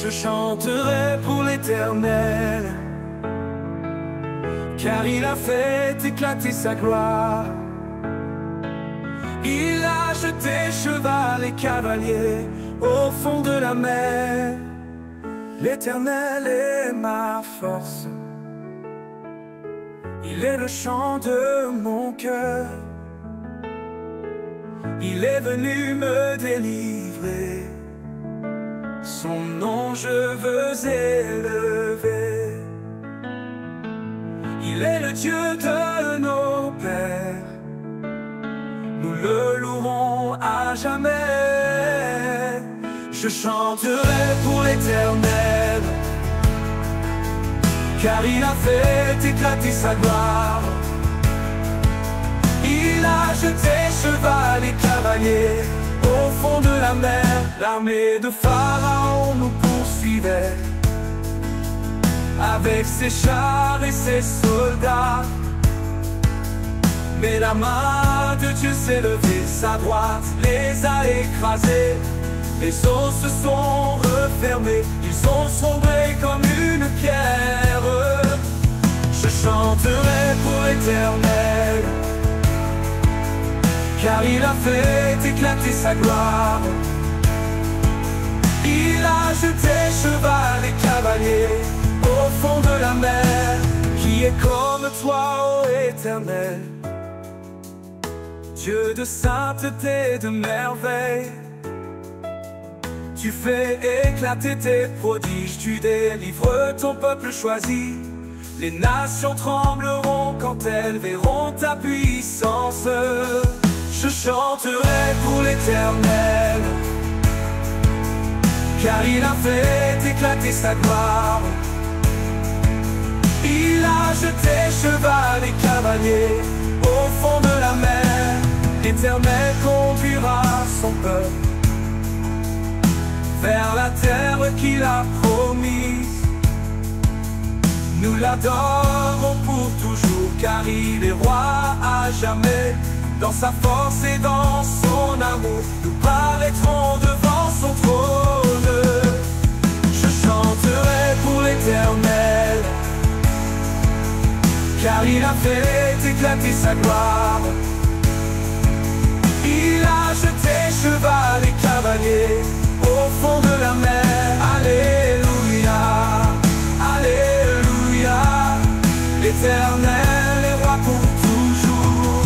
Je chanterai pour l'Éternel, car il a fait éclater sa gloire. Il a jeté cheval et cavalier au fond de la mer. L'Éternel est ma force, il est le chant de mon cœur. Il est venu me délivrer, son nom je veux élever. Il est le Dieu de nos pères, nous le louerons à jamais. Je chanterai pour l'Éternel, car il a fait éclater sa gloire. Il a jeté cheval et cavalier au fond de la mer. L'armée de Pharaon nous poursuivait, avec ses chars et ses soldats. Mais la main de Dieu s'est levée, sa droite les a écrasés. Les eaux se sont refermées, ils ont sombré comme une pierre. Je chanterai pour l'Éternel, car il a fait éclater sa gloire. Il a jeté cheval et cavalier au fond de la mer. Qui est comme toi, ô Éternel, Dieu de sainteté et de merveille. Tu fais éclater tes prodiges, tu délivres ton peuple choisi. Les nations trembleront quand elles verront ta puissance. Je chanterai pour l'Éternel, car il a fait éclater sa gloire. Il a jeté cheval et cavalier au fond de la mer. L'Éternel conduira son peuple vers la terre qu'il a promise. Nous l'adorons pour toujours, car il est roi à jamais. Dans sa force et dans son amour, nous paraîtrons devant son trône. Je chanterai pour l'Éternel, car il a fait éclater sa gloire. Il a jeté cheval et cavalier au fond de la mer. Alléluia, Alléluia. L'Éternel est roi pour toujours.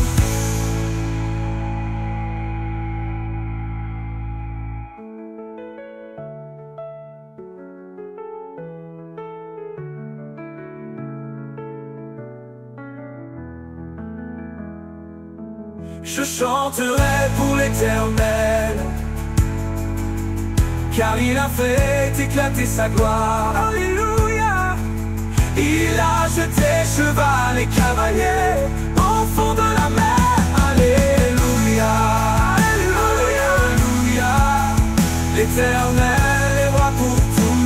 Je chanterai pour l'Éternel, car il a fait éclater sa gloire. Alléluia. Il a jeté cheval et cavalier au fond de la mer. Alléluia, Alléluia, Alléluia. L'Éternel est roi pour toujours.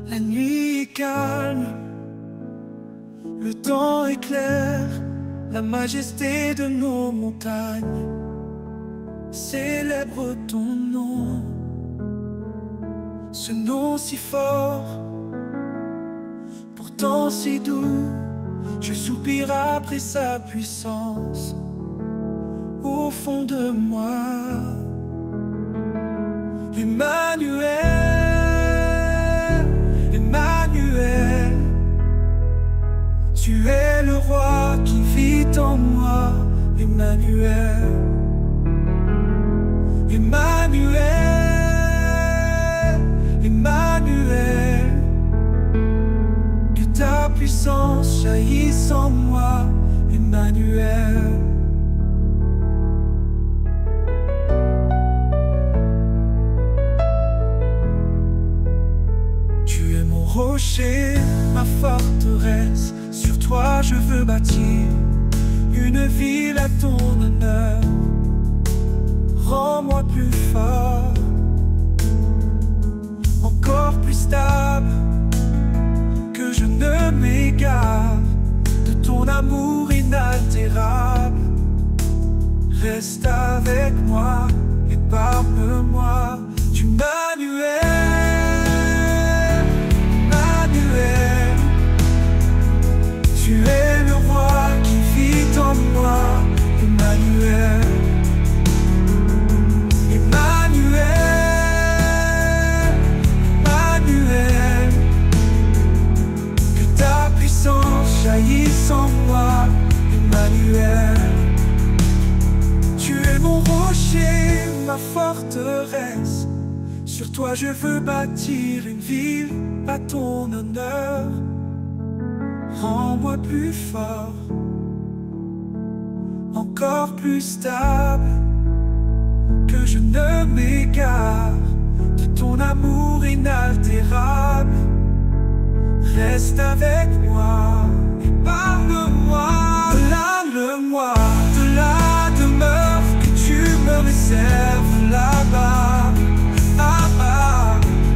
La nuit est calme, le temps est clair, la majesté de nos montagnes célèbre ton nom. Ce nom si fort, pourtant si doux, je soupire après sa puissance au fond de moi. Emmanuel, Emmanuel, tu es le roi qui vit en moi. Emmanuel, Emmanuel, Emmanuel, que ta puissance jaillisse en moi. Emmanuel. rocher, ma forteresse. Sur toi je veux bâtir une ville à ton honneur. Rends-moi plus fort, encore plus stable, que je ne m'égare de ton amour inaltérable. Reste avec moi et parle-moi du manuel. Manuel, tu es le roi qui vit en moi. Emmanuel, Emmanuel, Emmanuel, que ta puissance jaillisse en moi. Emmanuel, tu es mon rocher, ma forteresse. Sur toi je veux bâtir une ville à ton honneur. Rends-moi plus fort, encore plus stable, que je ne m'égare de ton amour inaltérable. Reste avec moi et parle-moi. Parle-moi de la demeure que tu me réserves là-bas.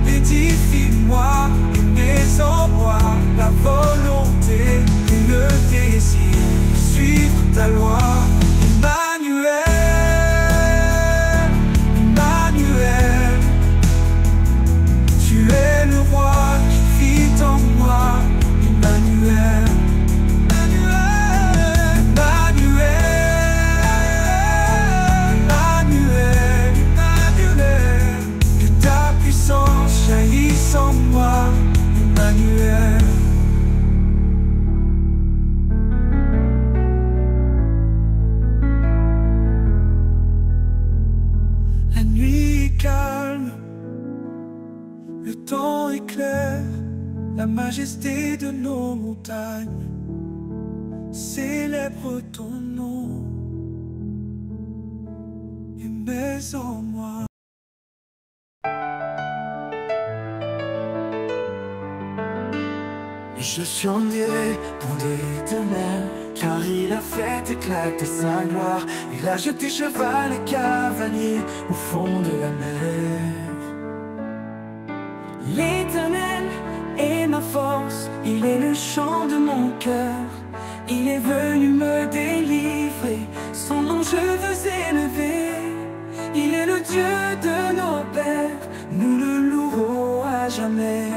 Édifie-moi et mets en moi la volonté et le désir de suivre ta loi. Emmanuel, Emmanuel, tu es le roi qui vit en moi. Emmanuel, Emmanuel, Emmanuel, Emmanuel, que ta puissance jaillisse en moi. Emmanuel. La nuit est calme, le temps est clair, la majesté de nos montagnes célèbre ton nom et mets en moi. Je chanterai pour l'Éternel, car il a fait éclater sa gloire. Il a jeté cheval et cavalier au fond de la mer. L'Éternel est ma force, il est le chant de mon cœur. Il est venu me délivrer, son nom je veux élever. Il est le Dieu de nos pères, nous le louerons à jamais.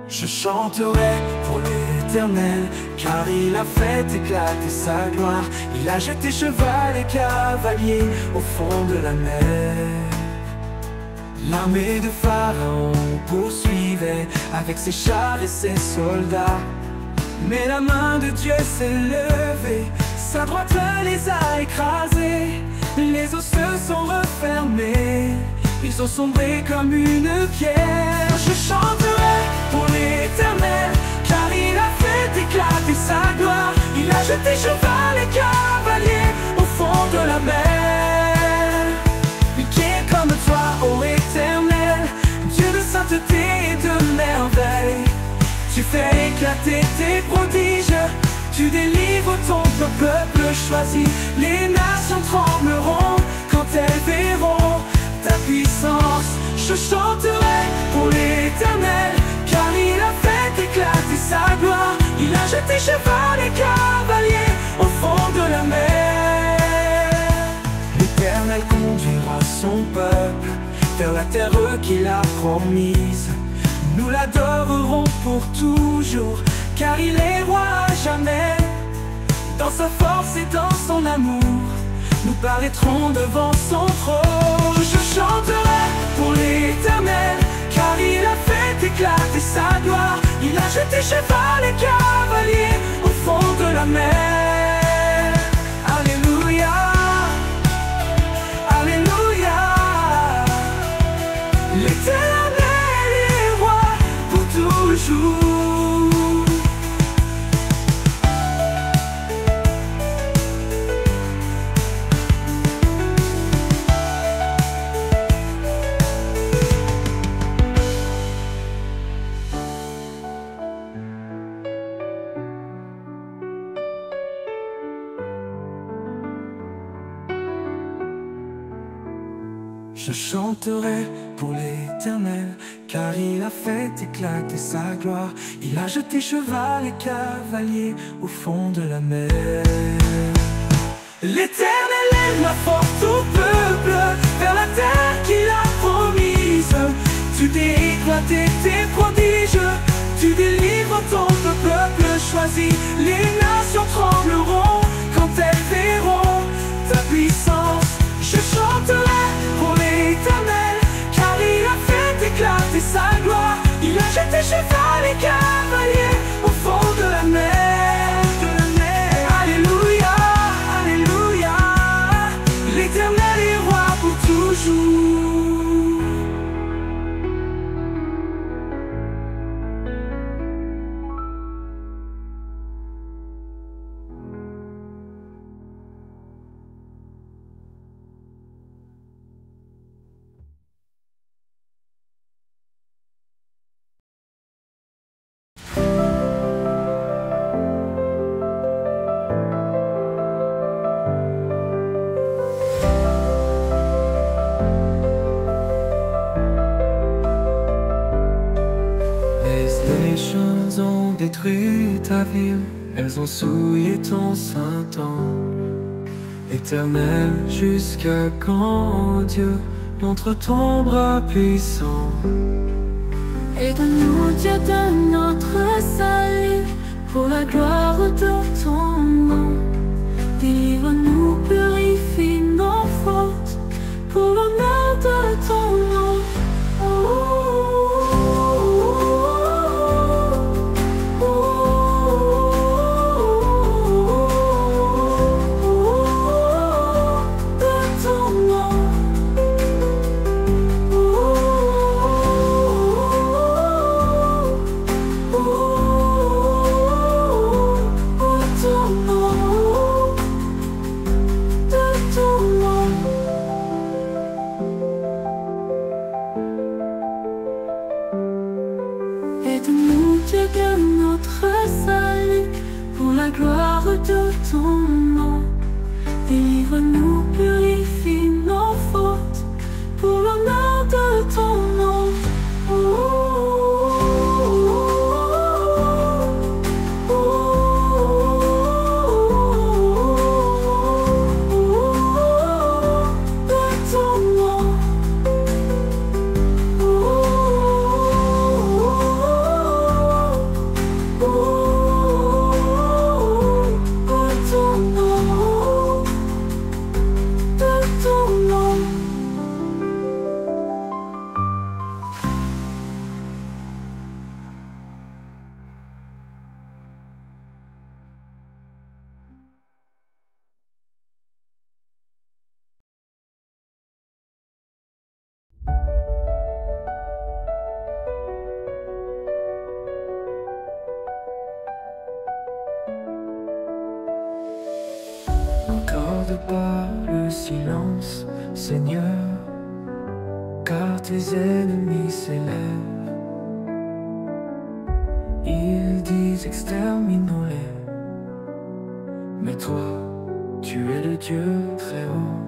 Je chanterai pour l'Éternel, car il a fait éclater sa gloire. Il a jeté cheval et cavalier au fond de la mer. L'armée de Pharaon poursuivait avec ses chars et ses soldats. Mais la main de Dieu s'est levée, sa droite les a écrasés. Les eaux se sont refermées, ils ont sombré comme une pierre. Je chanterai pour l'Éternel, car il a fait éclater sa gloire. Il a jeté cheval et cavalier au fond de la mer. Mais qui est comme toi, ô Éternel, Dieu de sainteté et de merveille. Tu fais éclater tes prodiges, tu délivres ton peuple choisi. Les nations trembleront quand elles verront ta puissance. Je chanterai pour l'Éternel, car il a fait éclater sa gloire. Il a jeté cheval et cavalier au fond de la mer. L'Éternel conduira son peuple vers la terre qu'il a promise. Nous l'adorerons pour toujours, car il est roi à jamais. Dans sa force et dans son amour, nous paraîtrons devant son trône. Je chanterai pour l'Éternel, car il a fait éclater sa gloire. Il a jeté cheval et cavalier au fond de la mer. Alléluia, Alléluia. L'Éternel est roi pour toujours. Je chanterai pour l'Éternel, car il a fait éclater sa gloire. Il a jeté cheval et cavalier au fond de la mer. L'Éternel lève la force au peuple vers la terre qu'il a promise. Tu déclares tes prodiges, tu délivres ton peuple choisi. Les nations trembleront quand elles verront ta puissance. Je chanterai pour l'Éternel, car il a fait éclater sa gloire. Il a jeté cheval et cavalier au fond de la mer. Alléluia, alléluia, l'Éternel est roi pour toujours. Détruit ta ville, elles ont souillé ton Saint-Temple. Éternel, jusqu'à quand, Dieu, montre ton bras puissant. Aide-nous, Dieu de notre salut, pour la gloire de ton nom. Délivre-nous, purifie nos fautes, pour l'honneur de ton nom. Aide-nous, Dieu de notre salut, pour la gloire de ton nom. Délivre-nous, purifie nos fautes, pour l'honneur de ton nom. N'accorde pas le silence, Seigneur, car tes ennemis s'élèvent. Ils disent exterminons-les, mais toi, tu es le Dieu très haut.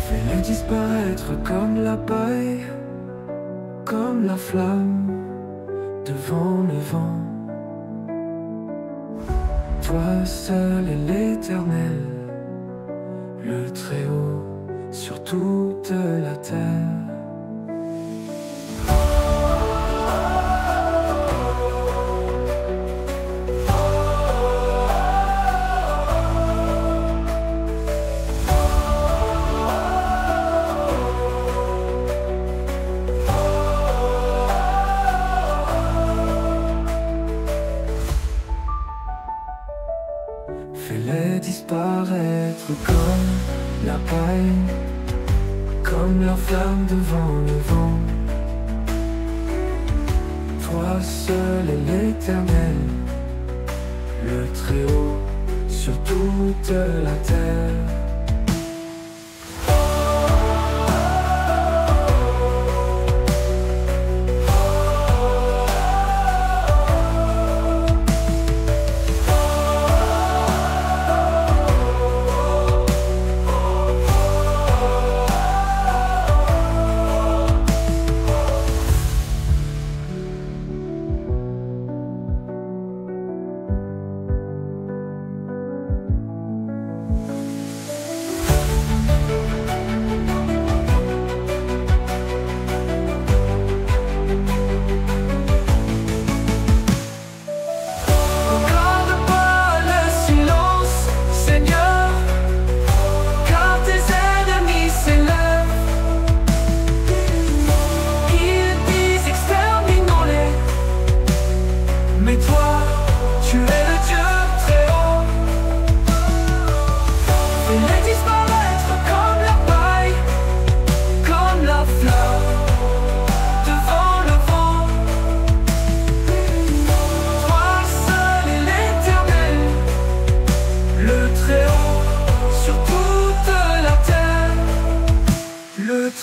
Fais-les disparaître comme la paille, comme la flamme devant le vent. Toi seul est l'Éternel, le Très-Haut sur toute la terre. Fais-les disparaître comme la paille, comme la flamme devant le vent. Toi seul est l'Éternel, le Très-Haut sur toute la terre.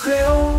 Très haut